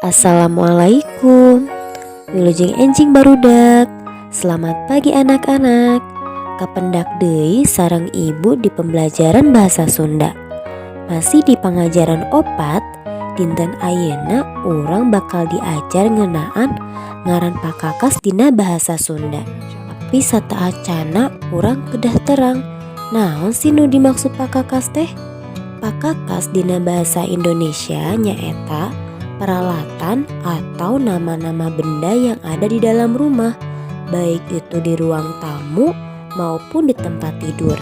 Assalamualaikum. Wilujeng enjing barudak. Selamat pagi anak-anak. Kapendak deui sareng ibu di pembelajaran bahasa Sunda. Masih di pengajaran opat, dinten ayeuna urang bakal diajar ngeunaan ngaran pakakas dina bahasa Sunda. Tapi sataacana urang kedah terang, naon sih nu dimaksud pakakas teh? Pakakas dina bahasa Indonesia nyaeta peralatan atau nama-nama benda yang ada di dalam rumah, baik itu di ruang tamu maupun di tempat tidur.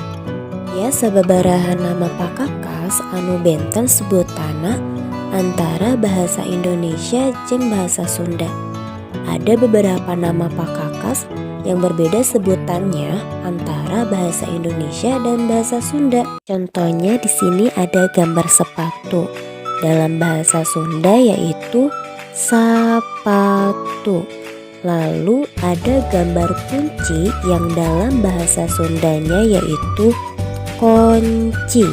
Ya, sababaraha nama pakakas anu benten sebutanna antara bahasa Indonesia jeung bahasa Sunda. Ada beberapa nama pakakas yang berbeda sebutannya antara bahasa Indonesia dan bahasa Sunda. Contohnya di sini ada gambar sepatu. Dalam bahasa Sunda yaitu sapatu. Lalu ada gambar kunci yang dalam bahasa Sundanya yaitu kunci.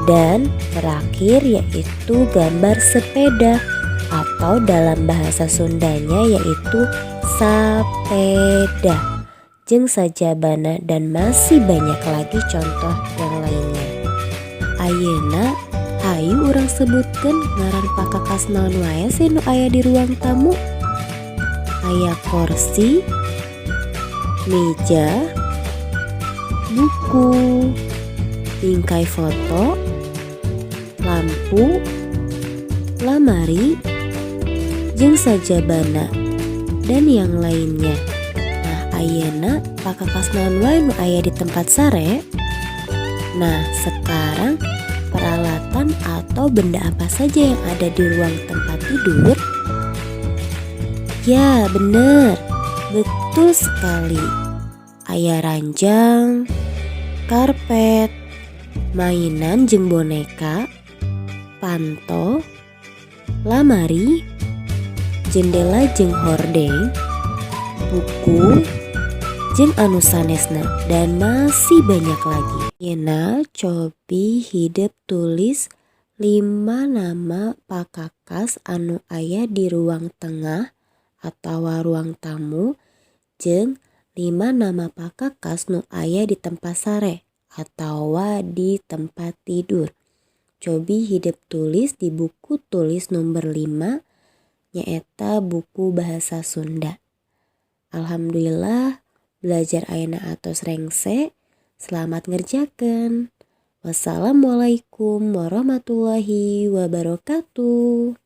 Dan terakhir yaitu gambar sepeda atau dalam bahasa Sundanya yaitu sapeda. Jeung sajabana dan masih banyak lagi contoh yang lainnya. Ayeuna hayu urang sebutkeun ngaran pakakas naon wae sih nu aya di ruang tamu. Aya kursi, meja, buku, bingkai foto, lampu, lamari, jeung sajabana dan yang lainnya. Nah, ayeuna pakakas naon wae nu aya di tempat sare? Nah, sekarang peralatan atau benda apa saja yang ada di ruang tempat tidur? Ya, bener, betul sekali. Aya ranjang, karpet, mainan jeung boneka, panto, lamari, jendela jeung hordeng, buku, jeung anu sanesna, dan masih banyak lagi. Yeuna cobi hidup tulis 5 nama pakakas anu aya di ruang tengah atau ruang tamu jeung 5 nama pakakas nu aya di tempat sare atau di tempat tidur. Cobi hidup tulis di buku tulis nomor 5 nyaeta buku bahasa Sunda. Alhamdulillah belajar ayeuna atos rengse. Selamat ngerjakeun. Wassalamualaikum warahmatullahi wabarakatuh.